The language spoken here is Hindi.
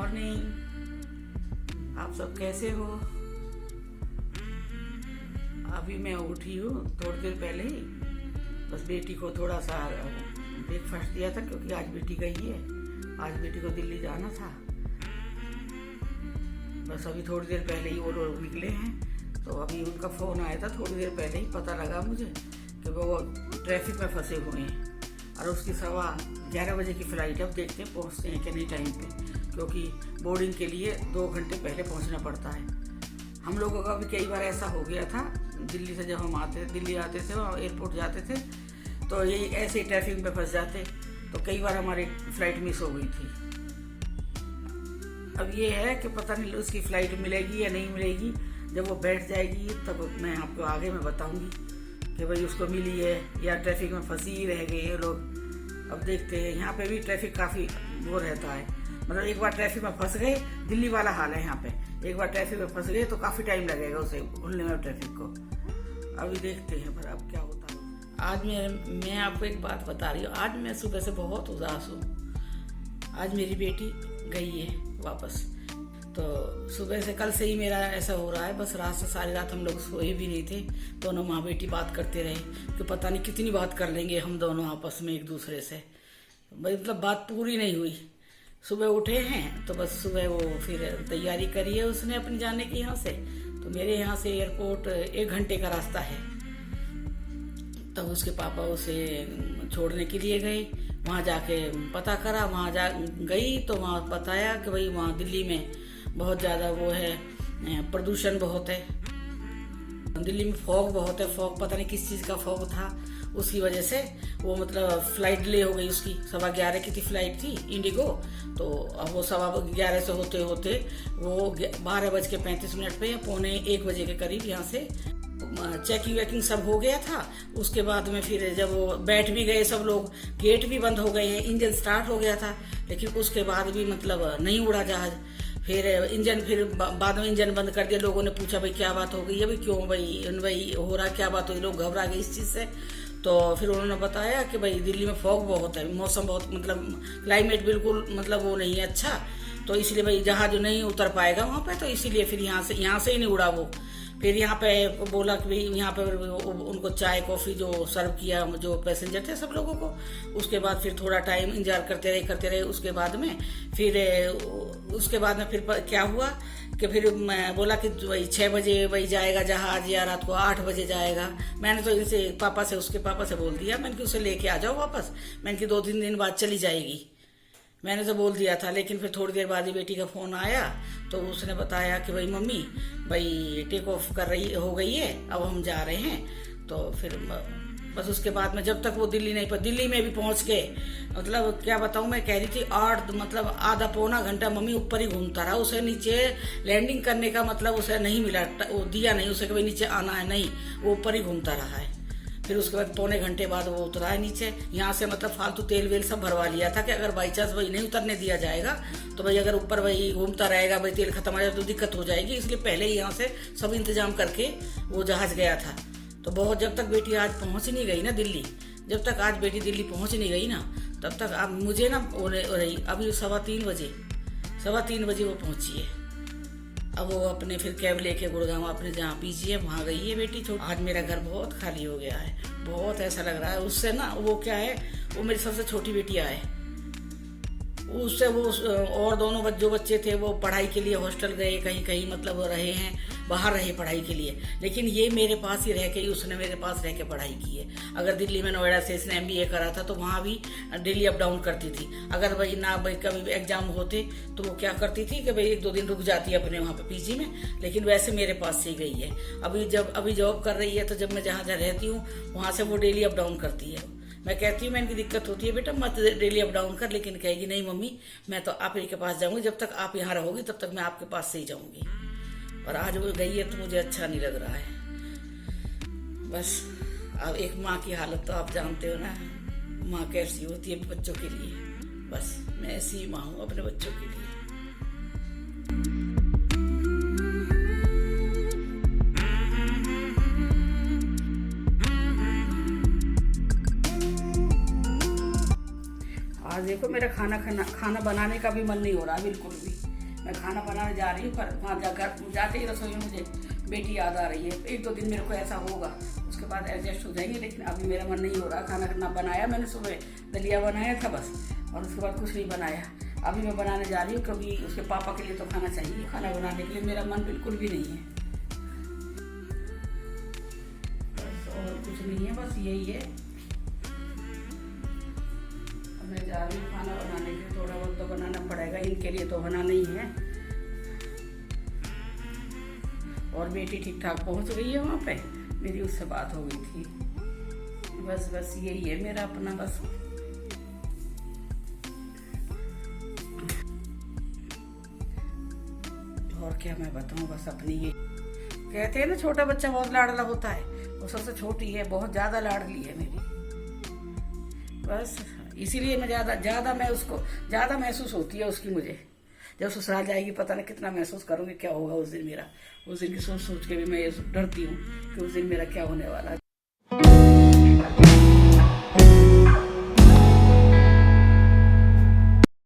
मॉर्निंग। आप सब कैसे हो? अभी मैं उठी हूँ थोड़ी देर पहले ही। बस बेटी को थोड़ा सा ब्रेकफास्ट दिया था क्योंकि आज बेटी गई है, आज बेटी को दिल्ली जाना था। बस अभी थोड़ी देर पहले ही वो लोग निकले हैं, तो अभी उनका फ़ोन आया था थोड़ी देर पहले ही। पता लगा मुझे कि वो ट्रैफिक में फंसे हुए हैं और उसकी 11:15 बजे की फ़्लाइट है। अब देखते हैं पहुँचते हैं कि नहीं टाइम पे, क्योंकि बोर्डिंग के लिए 2 घंटे पहले पहुँचना पड़ता है। हम लोगों का भी कई बार ऐसा हो गया था दिल्ली से, जब हम दिल्ली आते थे और एयरपोर्ट जाते थे तो ये ऐसे ही ट्रैफिक में फंस जाते, तो कई बार हमारी फ़्लाइट मिस हो गई थी। अब ये है कि पता नहीं उसकी फ़्लाइट मिलेगी या नहीं मिलेगी। जब वो बैठ जाएगी तब मैं आपको आगे में बताऊंगी कि भाई उसको मिली है या ट्रैफिक में फंसी ही रह गए हैं लोग। अब देखते हैं। यहाँ पे भी ट्रैफिक काफ़ी वो रहता है, मतलब एक बार ट्रैफिक में फंस गए, दिल्ली वाला हाल है यहाँ पे। एक बार ट्रैफिक में फंस गए तो काफ़ी टाइम लगेगा उसे भूलने में ट्रैफिक को। अभी देखते हैं पर अब क्या होता है। आज मैं आपको एक बात बता रही हूँ। आज मैं सुबह से बहुत उदास हूँ। आज मेरी बेटी गई है वापस, तो सुबह से कल से ही मेरा ऐसा हो रहा है। बस रात से सारी रात हम लोग सोए भी नहीं थे, दोनों माँ बेटी बात करते रहे कि पता नहीं कितनी बात कर लेंगे हम दोनों आपस में एक दूसरे से। मतलब बात पूरी नहीं हुई। सुबह उठे हैं तो बस सुबह वो फिर तैयारी करी है उसने अपनी जाने की यहाँ से। तो मेरे यहाँ से एयरपोर्ट 1 घंटे का रास्ता है। तब उसके पापा उसे छोड़ने के लिए गए। वहाँ जाके पता करा, वहाँ गई तो वहाँ बताया कि भाई वहाँ दिल्ली में बहुत ज़्यादा वो है, प्रदूषण बहुत है। दिल्ली में फॉग बहुत है। फॉग पता नहीं किस चीज़ का फॉग था, उसकी वजह से वो मतलब फ़्लाइट डिले हो गई उसकी। 11:15 की थी फ़्लाइट थी इंडिगो, तो अब वो 11:15 से होते होते वो 12:35 पे या 12:45 बजे के करीब यहाँ से चेकिंग वेकिंग सब हो गया था। उसके बाद में फिर जब वो बैठ भी गए सब लोग, गेट भी बंद हो गए हैं, इंजन स्टार्ट हो गया था, लेकिन उसके बाद भी मतलब नहीं उड़ा जहाज। फिर बाद में इंजन बंद कर दिया। लोगों ने पूछा भाई क्या बात हो गई है, भाई क्यों भाई हो रहा, क्या बात हुई? लोग घबरा गए इस चीज़ से। तो फिर उन्होंने बताया कि भाई दिल्ली में फॉग बहुत है, मौसम बहुत मतलब क्लाइमेट बिल्कुल मतलब वो नहीं है अच्छा, तो इसलिए भाई जहाज नहीं उतर पाएगा वहाँ पे, तो इसीलिए फिर यहाँ से ही नहीं उड़ा वो। फिर यहाँ पे बोला कि भाई यहाँ पे उनको चाय कॉफ़ी जो सर्व किया जो पैसेंजर थे सब लोगों को। उसके बाद फिर थोड़ा टाइम इंतजार करते रहे। उसके बाद में फिर क्या हुआ कि फिर मैं बोला कि वही 6 बजे वही जाएगा जहाज या रात को 8 बजे जाएगा। मैंने तो उसके पापा से बोल दिया, मैंने कि उसे लेके आ जाओ वापस। मैंने कि 2-3 दिन बाद चली जाएगी, मैंने तो बोल दिया था। लेकिन फिर थोड़ी देर बाद ही बेटी का फ़ोन आया तो उसने बताया कि भाई मम्मी भाई टेक ऑफ हो गई है, अब हम जा रहे हैं। तो फिर बस उसके बाद में जब तक वो दिल्ली नहीं पर दिल्ली में भी पहुंच के मतलब क्या बताऊं, मैं कह रही थी 8 मतलब आधा पौना घंटा मम्मी ऊपर ही घूमता रहा। उसे नीचे लैंडिंग करने का मतलब उसे नहीं मिला, वो दिया नहीं उसे कि भाई नीचे आना है, नहीं, वो ऊपर ही घूमता रहा है। फिर उसके बाद 1.25 घंटे बाद वो उतरा है नीचे। यहाँ से मतलब फालतू तेल वेल सब भरवा लिया था कि अगर बाई चांस वही नहीं उतरने दिया जाएगा तो भाई अगर ऊपर वही घूमता रहेगा, भाई तेल खत्म हो जाए तो दिक्कत हो जाएगी। इसलिए पहले ही यहाँ से सब इंतजाम करके वो जहाज गया था। तो बहुत जब तक बेटी आज पहुँच नहीं गई ना दिल्ली, जब तक आज बेटी दिल्ली पहुँच नहीं गई ना, तब तक अब मुझे ना रही। अभी 3:15 बजे वो पहुँची है। अब वो अपने फिर कैब लेके गुड़गांव अपने जहाँ पीजी है वहाँ गई है बेटी। आज मेरा घर बहुत खाली हो गया है, बहुत ऐसा लग रहा है। उससे ना वो क्या है, वो मेरी सबसे छोटी बेटियाँ है, उससे वो और दोनों जो बच्चे थे वो पढ़ाई के लिए हॉस्टल गए, कहीं मतलब रहे हैं, बाहर रहे पढ़ाई के लिए। लेकिन ये मेरे पास ही रह के, उसने मेरे पास रह के पढ़ाई की है। अगर दिल्ली में नोएडा से इसने MBA करा था तो वहाँ भी डेली अप डाउन करती थी। अगर भाई कभी एग्जाम होते तो वो क्या करती थी कि भाई 1-2 दिन रुक जाती अपने वहाँ पे पीजी में, लेकिन वैसे मेरे पास से ही गई है। अभी जॉब कर रही है तो जब मैं जहाँ रहती हूँ वहाँ से वो डेली अप डाउन करती है। मैं कहती हूँ मैं इनकी दिक्कत होती है बेटा मत डेली अप डाउन कर, लेकिन कहेगी नहीं मम्मी मैं तो आप ही के पास जाऊंगी, जब तक आप यहाँ रहोगी तब तक मैं आपके पास से ही जाऊंगी। और आज वो गई है तो मुझे अच्छा नहीं लग रहा है। बस अब एक माँ की हालत तो आप जानते हो ना, माँ कैसी होती है बच्चों के लिए। बस मैं ऐसी माँ हूँ अपने बच्चों के लिए। आज देखो मेरा खाना बनाने का भी मन नहीं हो रहा बिल्कुल भी। मैं खाना बनाने जा रही हूँ, पर वहाँ जाते ही रसोई में मुझे बेटी याद आ रही है। 1-2 दिन मेरे को ऐसा होगा, उसके बाद एडजस्ट हो जाएंगे, लेकिन अभी मेरा मन नहीं हो रहा खाना करना। बनाया मैंने सुबह दलिया बनाया था बस, और उसके बाद कुछ नहीं बनाया। अभी मैं बनाने जा रही हूँ, क्योंकि उसके पापा के लिए तो खाना चाहिए। खाना बनाने के लिए मेरा मन बिल्कुल भी नहीं है, बस और कुछ नहीं है, बस यही है। मैं जा रही हूँ खाना बनाने के लिए, थोड़ा बहुत तो बनाना पड़ेगा, इनके लिए तो बनाना ही है। और बेटी ठीक ठाक पहुँच गई है वहाँ पे, मेरी उससे बात हो गई थी। बस यही है मेरा अपना, बस और क्या मैं बताऊँ, बस अपनी ये कहते हैं ना, छोटा बच्चा बहुत लाडला होता है, वो सबसे छोटी है, बहुत ज्यादा लाडली है मेरी। बस इसीलिए मैं ज्यादा मैं उसको ज्यादा महसूस होती है उसकी मुझे। जब ससुराल जाएगी पता नहीं कितना महसूस करूंगी, क्या होगा उस दिन मेरा। उस दिन की सोच के भी मैं ये डरती हूँ कि उस दिन मेरा क्या होने वाला है।